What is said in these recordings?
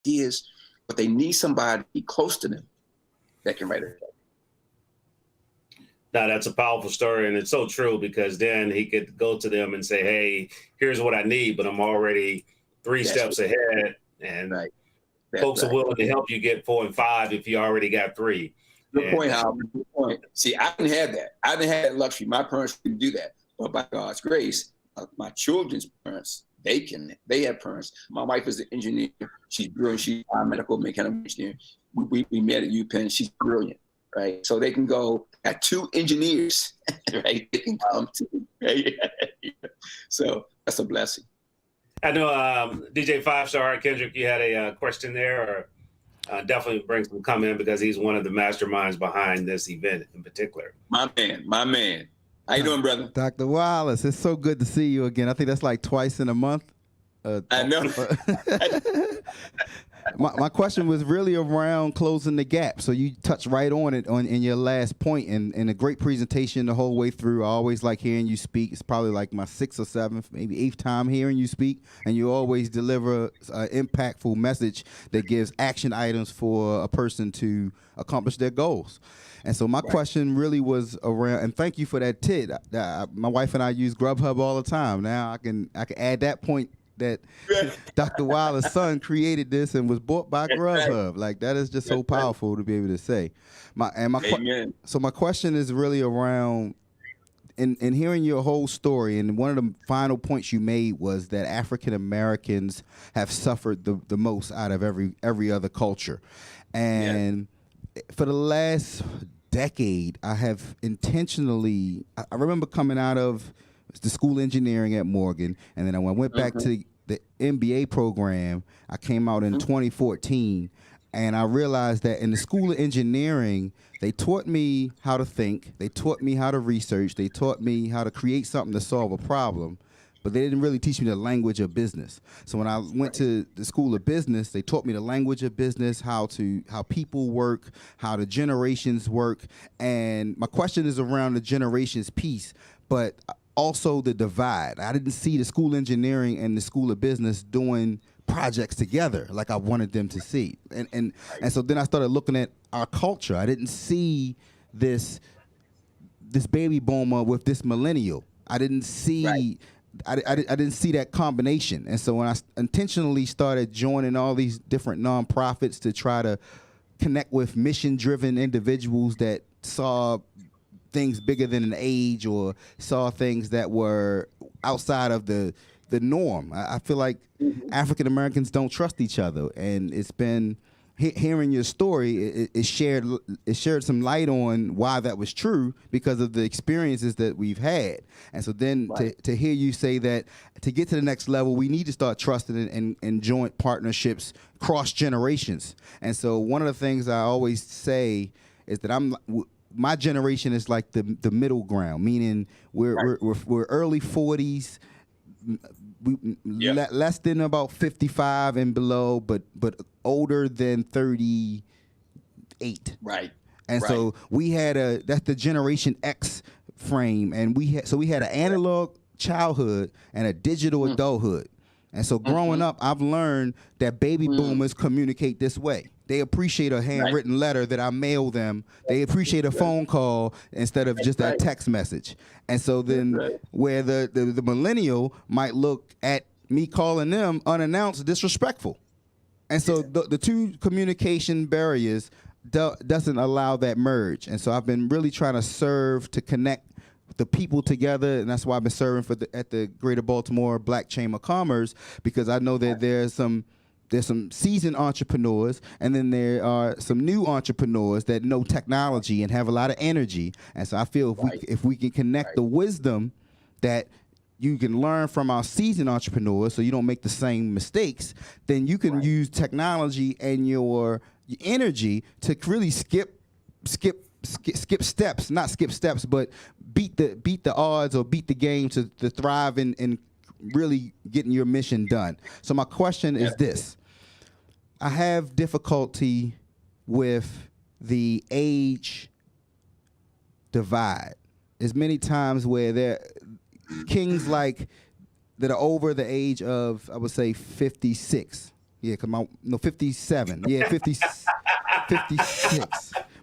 ideas, but they need somebody to be close to them that can write it. Now that's a powerful story, and it's so true because then he could go to them and say, "Hey, here's what I need, but I'm already three steps ahead." And right. Folks are willing to help you get 4 and 5 if you already got 3. Good point, Howard. Good point. See, I didn't have that. I didn't have that luxury. My parents didn't do that. But by God's grace, my children's parents, they have parents. My wife is an engineer. She's brilliant. She's a medical mechanical engineer. We met at UPenn. She's brilliant, right? So they can go at 2 engineers, right? They can come to, right? So that's a blessing. I know DJ 5-Star Kendrick, you had a question there, or definitely bring some comment because he's one of the masterminds behind this event in particular. My man. How you doing, brother? Dr. Wallace, it's so good to see you again. I think that's like twice in a month. I know. My question was really around closing the gap. So you touched right on it in your last point, and a great presentation the whole way through. I always like hearing you speak. It's probably like my 6th or 7th, maybe 8th time hearing you speak, and you always deliver an impactful message that gives action items for a person to accomplish their goals. And so my question really was around, and thank you for that tit. My wife and I use Grubhub all the time. Now I can add that point that Dr. Wallace's son created this and was bought by Grubhub. Like, that is just so powerful to be able to say. So my question is really around, in hearing your whole story, and one of the final points you made was that African Americans have suffered the most out of every other culture. And for the last decade, I have intentionally, I remember coming out of the school engineering at Morgan, and then when I went back to the MBA program, I came out in 2014, and I realized that in the school of engineering, they taught me how to think, they taught me how to research, they taught me how to create something to solve a problem, but they didn't really teach me the language of business. So when I went to the school of business, they taught me the language of business, how people work, how the generations work, and my question is around the generations piece, but also the divide. I didn't see the school of engineering and the school of business doing projects together like I wanted them to see. And so then I started looking at our culture. I didn't see this baby boomer with this millennial. I didn't see I didn't see that combination. And so when I intentionally started joining all these different nonprofits to try to connect with mission-driven individuals that saw things bigger than an age or saw things that were outside of the norm. I feel like African Americans don't trust each other, and it's been hearing your story. It shared some light on why that was true because of the experiences that we've had. And so then to hear you say that to get to the next level, we need to start trusting in joint partnerships cross generations. And so one of the things I always say is that my generation is like the middle ground, meaning we're early 40s, less than about 55 and below, but older than 38. Right. And so we had that's the Generation X frame, and we had an analog childhood and a digital adulthood. And so growing up, I've learned that baby boomers communicate this way. They appreciate a handwritten letter that I mail them. They appreciate a phone call instead of just a text message. And so then where the millennial might look at me calling them unannounced disrespectful. And so the two communication barriers doesn't allow that merge. And so I've been really trying to serve to connect the people together, and that's why I've been serving at the Greater Baltimore Black Chamber of Commerce, because I know that there's some seasoned entrepreneurs, and then there are some new entrepreneurs that know technology and have a lot of energy. And so I feel if we can connect the wisdom that you can learn from our seasoned entrepreneurs, so you don't make the same mistakes, then you can use technology and your energy to really skip steps, not skip steps, but beat the odds or beat the game to thrive in really getting your mission done. So my question is this. I have difficulty with the age divide. There's many times where there kings like that are over the age of, I would say, 56, Yeah, cause 57. Yeah, 56.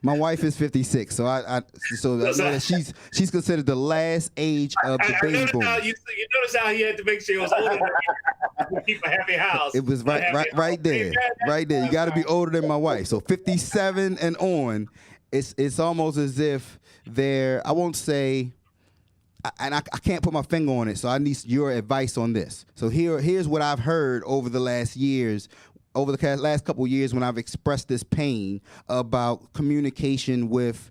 My wife is 56, so I know that she's considered the last age of the baby noticed boomers. how you noticed how he had to make sure he was older to keep a happy house. It was right there, right there. You got to be older than my wife. So 57 and on, it's almost as if they're. I won't say. And I can't put my finger on it, so I need your advice on this. So here's what I've heard over the last last couple of years when I've expressed this pain about communication with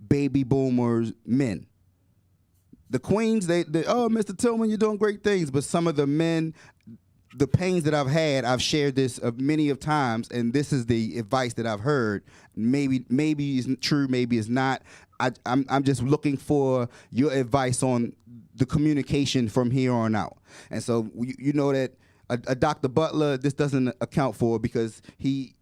baby boomers men. The queens, they oh, Mr. Tillman, you're doing great things, but some of the men, the pains that I've had, I've shared this many of times, and this is the advice that I've heard. Maybe it's true, maybe it's not. I'm just looking for your advice on the communication from here on out. And so you know that a Dr. Butler, this doesn't account for because he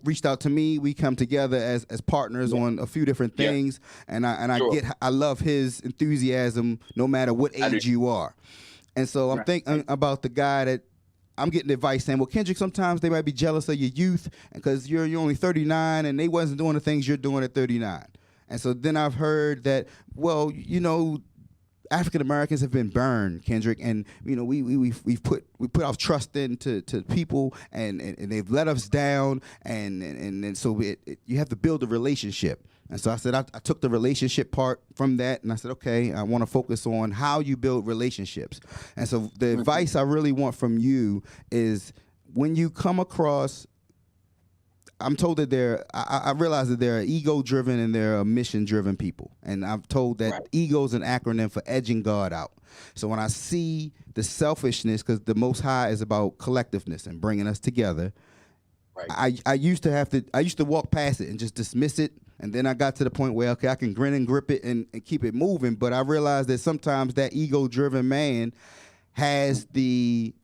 reached out to me. We come together as partners on a few different things, and I love his enthusiasm no matter what age you are. And so I'm thinking about the guy that I'm getting advice saying, well, Kendrick, sometimes they might be jealous of your youth because you're only 39 and they wasn't doing the things you're doing at 39. And so then I've heard that, well, you know, African Americans have been burned, Kendrick, and you know we put our trust into people, and they've let us down, and so you have to build a relationship. And so I said I took the relationship part from that, and I said, okay, I want to focus on how you build relationships. And so the advice I really want from you is when you come across. I'm told that I realize that there are ego-driven and there are mission-driven people. And I'm told that ego is an acronym for edging God out. So when I see the selfishness, because the Most High is about collectiveness and bringing us together, I used to walk past it and just dismiss it. And then I got to the point where, okay, I can grin and grip it and keep it moving. But I realized that sometimes that ego-driven man has the,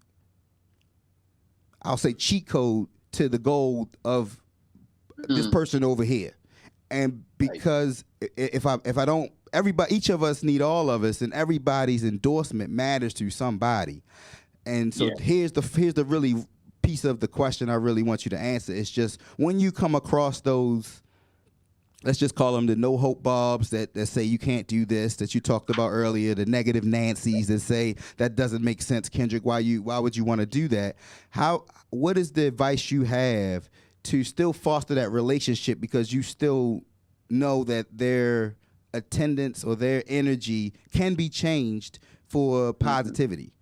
I'll say, cheat code to the goal of this person over here. And because if I don't, everybody, each of us need all of us, and everybody's endorsement matters to somebody. And so here's the really piece of the question I really want you to answer. It's just when you come across those, let's just call them the no hope Bobs that say you can't do this, that you talked about earlier, the negative Nancys that say that doesn't make sense, Kendrick. Why would you want to do that? What is the advice you have to still foster that relationship, because you still know that their attendance or their energy can be changed for positivity?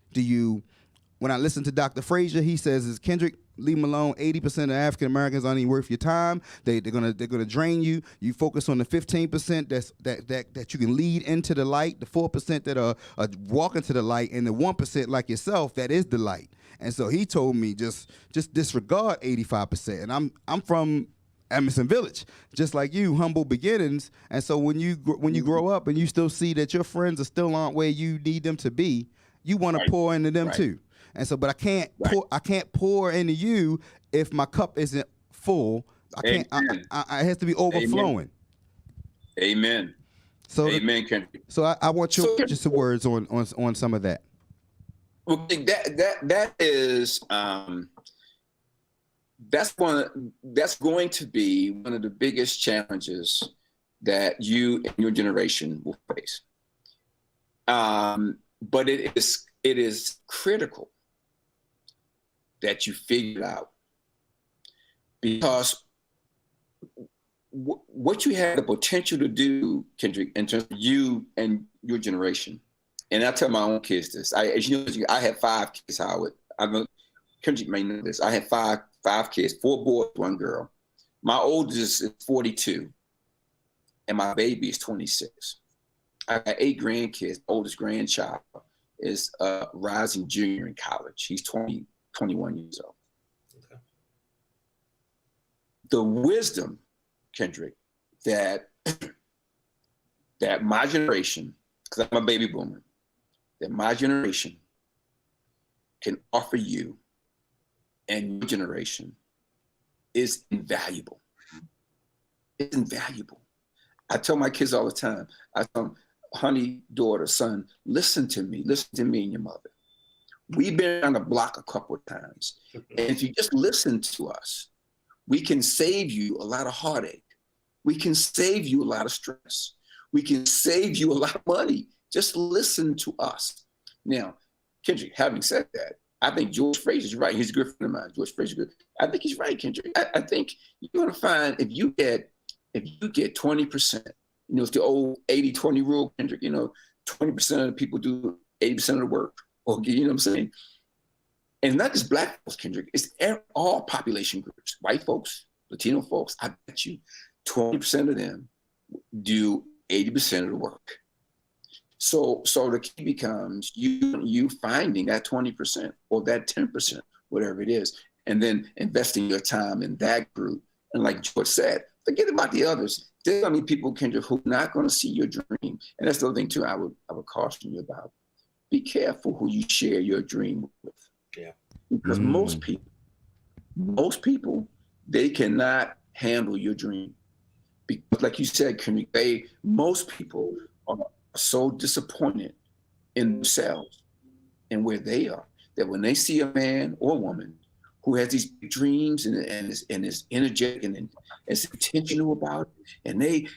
When I listen to Dr. Frazier, he says, "Is Kendrick, leave them alone. 80% of African Americans aren't even worth your time. They're gonna drain you. You focus on the 15% that you can lead into the light, the 4% that are walking to the light, and the 1% like yourself that is the light." And so he told me just disregard 85%. And I'm from Emerson Village, just like you, humble beginnings. And so when you grow up and you still see that your friends are still aren't where you need them to be, you want to pour into them too. And so, but I can't pour into you if my cup isn't full. It has to be overflowing. Amen. So amen, Kendrick. So I want your just some words on some of that. Well, that is that's going to be one of the biggest challenges that you and your generation will face. But it is critical that you figure it out, because what you have the potential to do, Kendrick, in terms of you and your generation. And I tell my own kids this. As you know, I have 5 kids, Howard. Kendrick may know this. I have five kids, 4 boys, 1 girl. My oldest is 42, and my baby is 26. I got 8 grandkids. Oldest grandchild is a rising junior in college. He's 21 years old. Okay. The wisdom, Kendrick, that my generation, because I'm a baby boomer, that my generation can offer you and your generation is invaluable. It's invaluable. I tell my kids all the time, I tell them, honey, daughter, son, listen to me and your mother. We've been on the block a couple of times. And if you just listen to us, we can save you a lot of heartache. We can save you a lot of stress. We can save you a lot of money. Just listen to us. Now, Kendrick, having said that, I think George Frazier's right. He's a good friend of mine. George Frazier, good. I think he's right, Kendrick. I think you're going to find if you get 20%, it's the old 80-20 rule, Kendrick, 20% of the people do 80% of the work. Or, you know what I'm saying? And not just Black folks, Kendrick, it's all population groups. White folks, Latino folks, I bet you 20% of them do 80% of the work. So the key becomes you finding that 20% or that 10%, whatever it is, and then investing your time in that group. And like George said, forget about the others. There's going to be people, Kendrick, who are not going to see your dream. And that's the other thing too I would caution you about. Be careful who you share your dream with. Yeah. Because most people, they cannot handle your dream. Because like you said, Kendrick, most people are so disappointed in themselves and where they are that when they see a man or woman who has these dreams and is energetic and is intentional about it, and it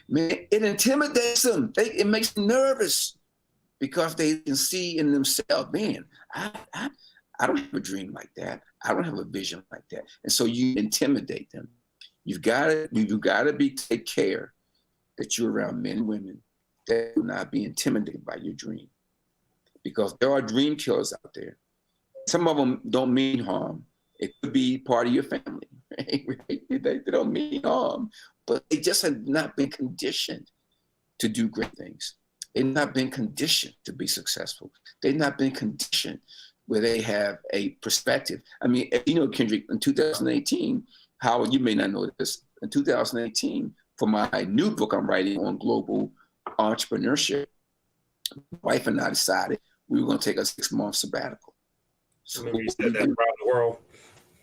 intimidates them. It makes them nervous because they can see in themselves, man, I don't have a dream like that. I don't have a vision like that. And so you intimidate them. You've got to take care that you're around men and women that will not be intimidated by your dream. Because there are dream killers out there. Some of them don't mean harm. It could be part of your family, right? They don't mean harm, but they just have not been conditioned to do great things. They've not been conditioned to be successful. They've not been conditioned where they have a perspective. I mean, Kendrick, in 2018, Howard, you may not know this, in 2018, for my new book I'm writing on global entrepreneurship, my wife and I decided we were going to take a 6-month sabbatical. So remember you said that around the world.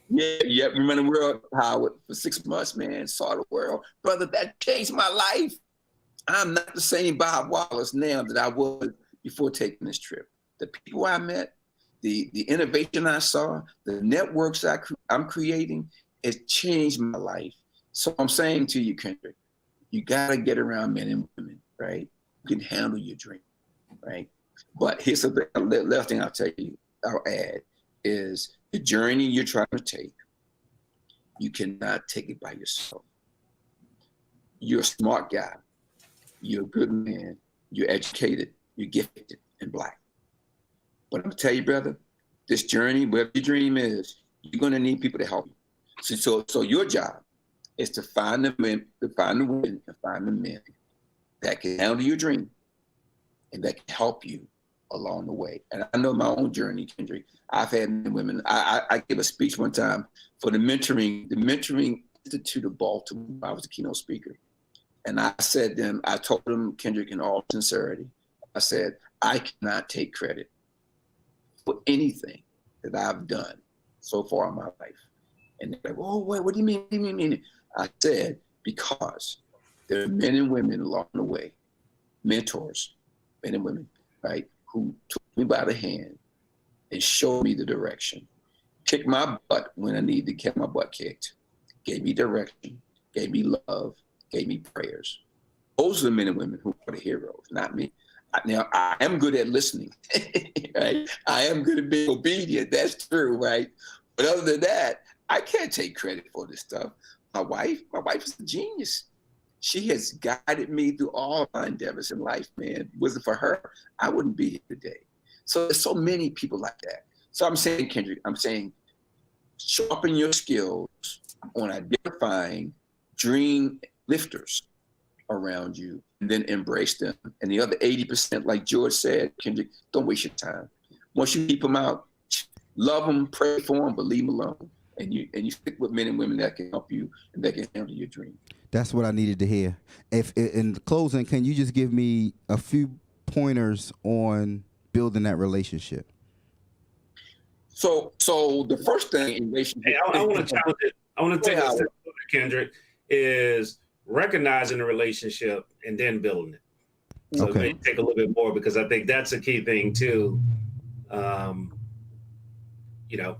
Yeah, remember the world, Howard, for 6 months, man, saw the world. Brother, that changed my life. I'm not the same Bob Wallace now that I was before taking this trip. The people I met, the innovation I saw, the networks I'm creating, it changed my life. So I'm saying to you, Kendrick, you got to get around men and women, right? Who can handle your dream, right? But here's the last thing I'll add is the journey you're trying to take, you cannot take it by yourself. You're a smart guy. You're a good man. You're educated. You're gifted and Black. But I'm gonna tell you, brother, this journey, whatever your dream is, you're gonna need people to help you. So your job is to find the men, and find the men that can handle your dream and that can help you along the way. And I know my own journey, Kendrick. I've had men and women. I gave a speech one time for the Mentoring Institute of Baltimore. I was a keynote speaker. And I told them, Kendrick, in all sincerity, I said, I cannot take credit for anything that I've done so far in my life. And they're like, oh, wait, what do you mean? What do you mean? I said, because there are men and women along the way, mentors, men and women, right, who took me by the hand and showed me the direction, kicked my butt when I needed to get my butt kicked, gave me direction, gave me love, gave me prayers. Those are the men and women who are the heroes, not me. Now, I am good at listening, right? I am good at being obedient. That's true, right? But other than that, I can't take credit for this stuff. My wife is a genius. She has guided me through all my endeavors in life, man. Was it for her, I wouldn't be here today. So there's so many people like that. So I'm saying, Kendrick, sharpen your skills on identifying dream lifters around you and then embrace them. And the other 80%, like George said, Kendrick, don't waste your time. Once you keep them out, love them, pray for them, but leave them alone. And you stick with men and women that can help you and that can handle your dream. That's what I needed to hear. If in closing, can you just give me a few pointers on building that relationship? So the first thing in relationship, hey, I want to challenge it. I want to take a step further, Kendrick, is recognizing the relationship and then building it. So okay. It may take a little bit more because I think that's a key thing too.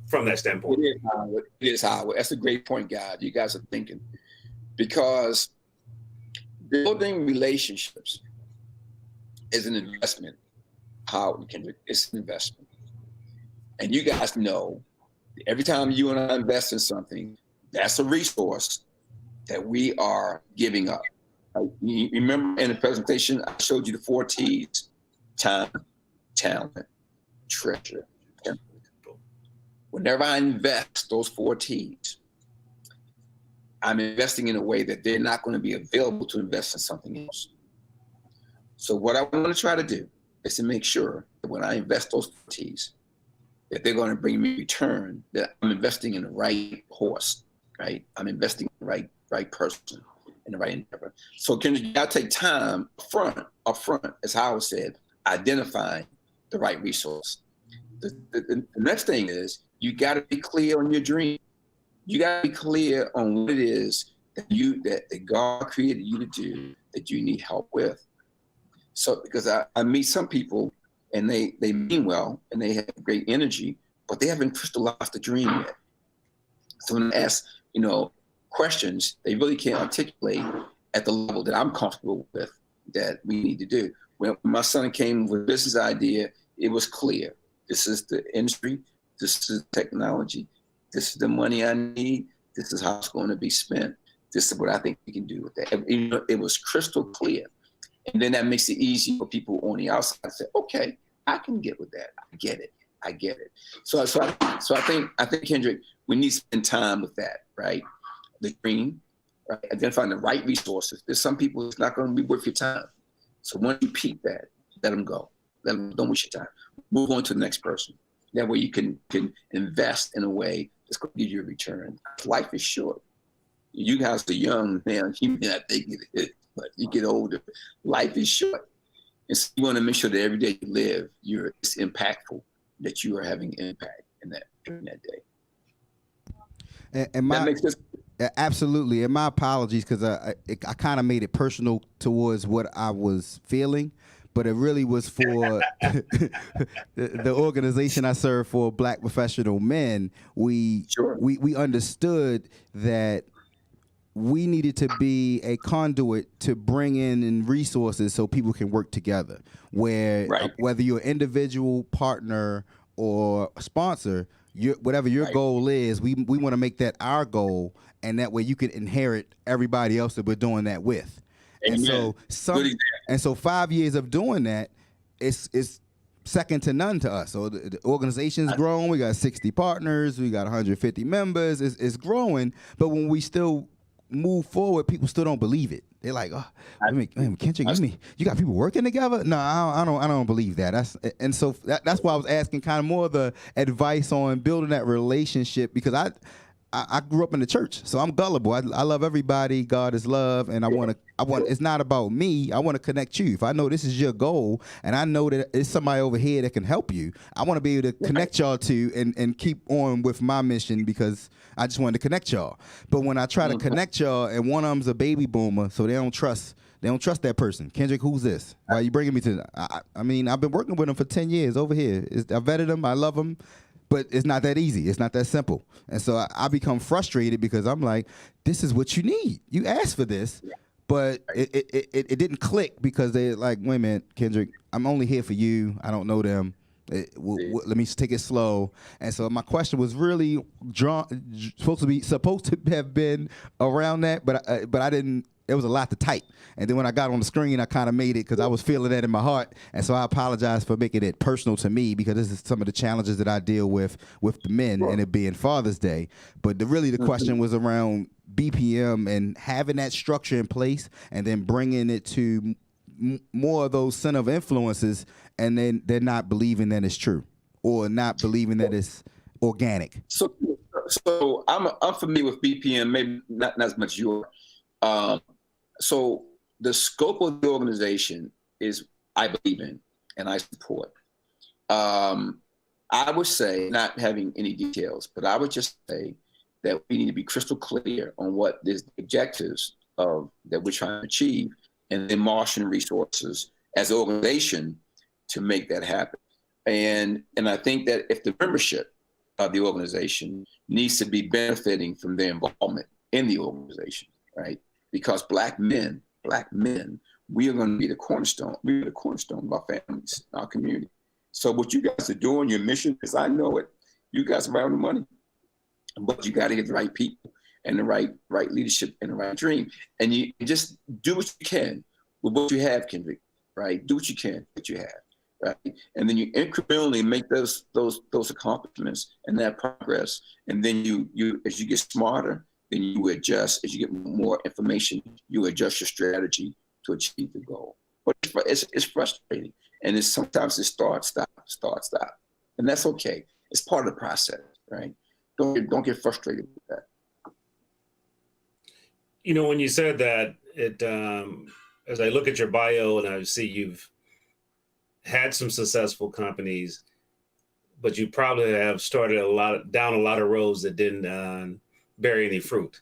from that It standpoint. is Howard. It is Howard. That's a great point, God. You guys are thinking, because building relationships is an investment. Howard and Kendrick, it's an investment, and you guys know every time you and I invest in something, that's a resource that we are giving up. You remember in the presentation, I showed you the 4 T's: time, talent, treasure. Whenever I invest those 4 T's, I'm investing in a way that they're not going to be available to invest in something else. So what I want to try to do is to make sure that when I invest those 4 T's, that they're going to bring me return, that I'm investing in the right horse, right? I'm investing in the right person, in the right endeavor. So Kendrick, you got to take time up front, as Howard said, identifying the right resource. The next thing is you got to be clear on your dream. You got to be clear on what it is that God created you to do, that you need help with. So because I meet some people and they mean well and they have great energy, but they haven't crystallized the dream yet. So when I ask, questions, they really can't articulate at the level that I'm comfortable with that we need to do. When my son came with a business idea, it was clear. This is the industry. This is technology. This is the money I need. This is how it's going to be spent. This is what I think we can do with that. It was crystal clear. And then that makes it easy for people on the outside to say, okay, I can get with that. I get it. So I think Kendrick, we need to spend time with that, right? The dream, right? Identifying the right resources. There's some people it's not going to be worth your time. So once you peak that, let them go. Don't waste your time. Move on to the next person. That way you can invest in a way that's going to give you a return. Life is short. You guys are young, man. You may not think it, but you get older. Life is short. And so you want to make sure that every day you live, it's impactful, that you are having impact during that day. And that makes sense. Absolutely. And my apologies, because I kind of made it personal towards what I was feeling, but it really was for the organization I serve for, Black Professional Men. We understood that we needed to be a conduit to bring in resources so people can work together. Whether you're an individual partner or a sponsor, whatever your goal is, we want to make that our goal, and that way you can inherit everybody else that we're doing that with. Amen. And so 5 years of doing that, it's second to none to us. So the organization's grown. We got 60 partners. We got 150 members. It's growing. But when we still move forward, people still don't believe it. They're like, "Oh, Kendrick, you got people working together?" No, I don't believe that. That's why I was asking kind of more of the advice on building that relationship, because I grew up in the church, so I'm gullible. I love everybody. God is love, and I want. It's not about me. I want to connect you. If I know this is your goal, and I know that it's somebody over here that can help you, I want to be able to connect y'all to and keep on with my mission, because I just wanted to connect y'all. But when I try to connect y'all, and one of them's a baby boomer, so they don't trust that person. Kendrick, who's this? Why are you bringing me to? I mean, I've been working with him for 10 years over here. I vetted him. I love him. But it's not that easy. It's not that simple. And so I become frustrated, because I'm like, this is what you need. You asked for this, but it didn't click, because they're like, wait a minute, Kendrick, I'm only here for you. I don't know them. Let me take it slow. And so my question was really supposed to have been around that, but I didn't. It was a lot to type. And then when I got on the screen, I kind of made it, because I was feeling that in my heart. And so I apologize for making it personal to me, because this is some of the challenges that I deal with the men, and it being Father's Day. But the question was around BPM and having that structure in place, and then bringing it to more of those center of influences, and then they're not believing that it's true, or not believing that it's organic. So I'm familiar with BPM, maybe not as much you are. So the scope of the organization is, I believe in, and I support. I would say, not having any details, but I would just say that we need to be crystal clear on what the objectives of that we're trying to achieve, and then marshaling resources as an organization to make that happen. And I think that if the membership of the organization needs to be benefiting from their involvement in the organization, right? Because black men, we are going to be the cornerstone. We're the cornerstone of our families, our community. So what you guys are doing, your mission, because I know it, you guys are right on the money, but you got to get the right people and the right leadership and the right dream. And you just do what you can with what you have, Kendrick, right? Do what you can with what you have, right? And then you incrementally make those accomplishments and that progress. And then you as you get smarter, then you adjust. As you get more information, you adjust your strategy to achieve the goal. But it's frustrating. And sometimes it start, stop. And that's okay. It's part of the process, right? Don't get frustrated with that. You know, when you said that, as I look at your bio and I see you've had some successful companies, but you probably have started down a lot of roads that didn't bear any fruit.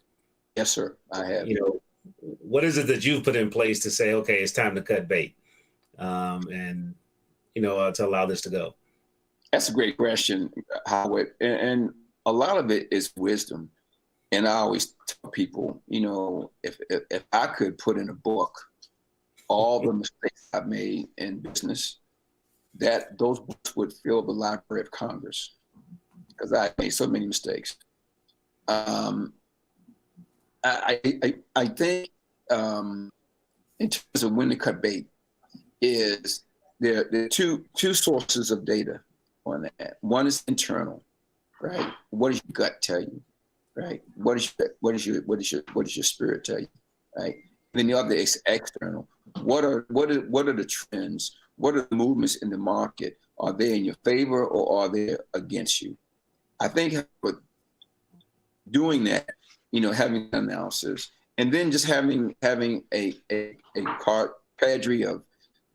Yes, sir. I have. You know, what is it that you've put in place to say, okay, it's time to cut bait, and to allow this to go? That's a great question, Howard. And a lot of it is wisdom. And I always tell people, if I could put in a book all the mistakes I've made in business, that those books would fill the Library of Congress, because I made so many mistakes. I think in terms of when to cut bait, is there are two sources of data on that. One is internal, right? What does your gut tell you, right? What does your spirit tell you, right? And then the other is external. What are the trends? What are the movements in the market? Are they in your favor or are they against you? I think doing that, having analysis, and then just having a cadre of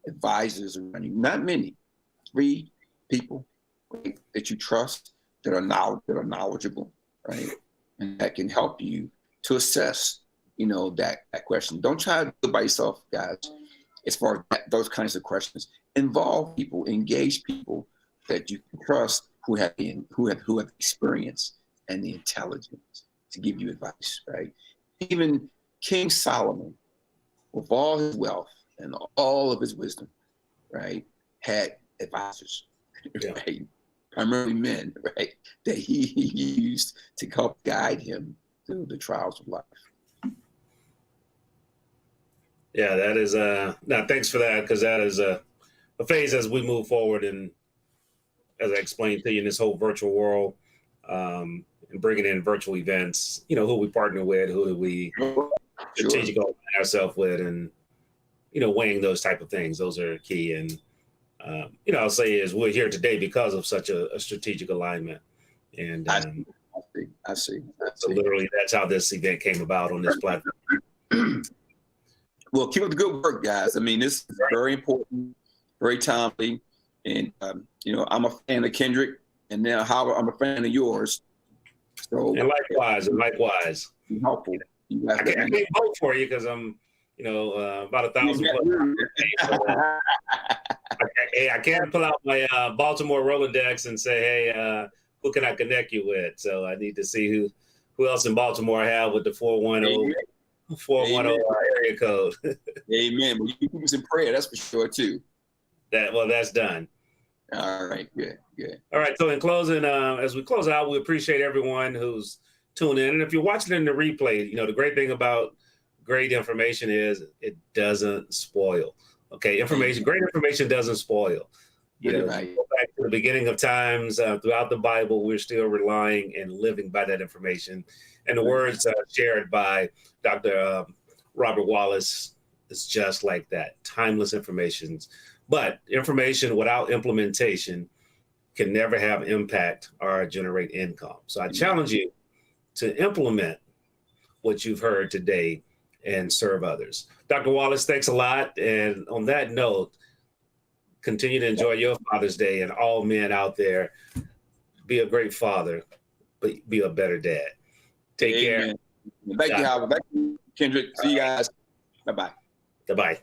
advisors around you. Not many, 3 people, right, that you trust, that are knowledgeable, right, and that can help you to assess, that question. Don't try to do it by yourself, guys. As far as those kinds of questions, involve people, engage people that you can trust, who have experience and the intelligence to give you advice, right? Even King Solomon, with all his wealth and all of his wisdom, right, had advisors, right? Primarily men, right, that he used to help guide him through the trials of life. Yeah, that is thanks for that, because that is a phase as we move forward, and as I explained to you, in this whole virtual world, and bringing in virtual events, who we partner with, who do we strategically align ourselves with, and weighing those type of things. Those are key. And I'll say is we're here today because of such a strategic alignment. And I see. So literally, that's how this event came about on this platform. Well, keep up the good work, guys. I mean, this is very important, very timely. And, I'm a fan of Kendrick, and now Howard, I'm a fan of yours. So, and likewise. Be helpful. I can't vote for you because I'm, about 1,000 I can't pull out my Baltimore Rolodex and say, hey, who can I connect you with? So I need to see who else in Baltimore I have with the 410 area code. Amen. Well, you keep us in prayer, that's for sure too. That's done. All right, good. All right, so in closing, as we close out, we appreciate everyone who's tuned in. And if you're watching in the replay, the great thing about great information is it doesn't spoil. Okay, great information doesn't spoil. Right. Go back to the beginning of times, throughout the Bible, we're still relying and living by that information. And the words shared by Dr. Robert Wallace is just like that, timeless information. But information without implementation can never have impact or generate income. So I challenge you to implement what you've heard today and serve others. Dr. Wallace, thanks a lot. And on that note, continue to enjoy your Father's Day, and all men out there, be a great father, but be a better dad. Take care. Thank you, Howard. Thank you, Kendrick. See you guys. Bye-bye. Bye-bye.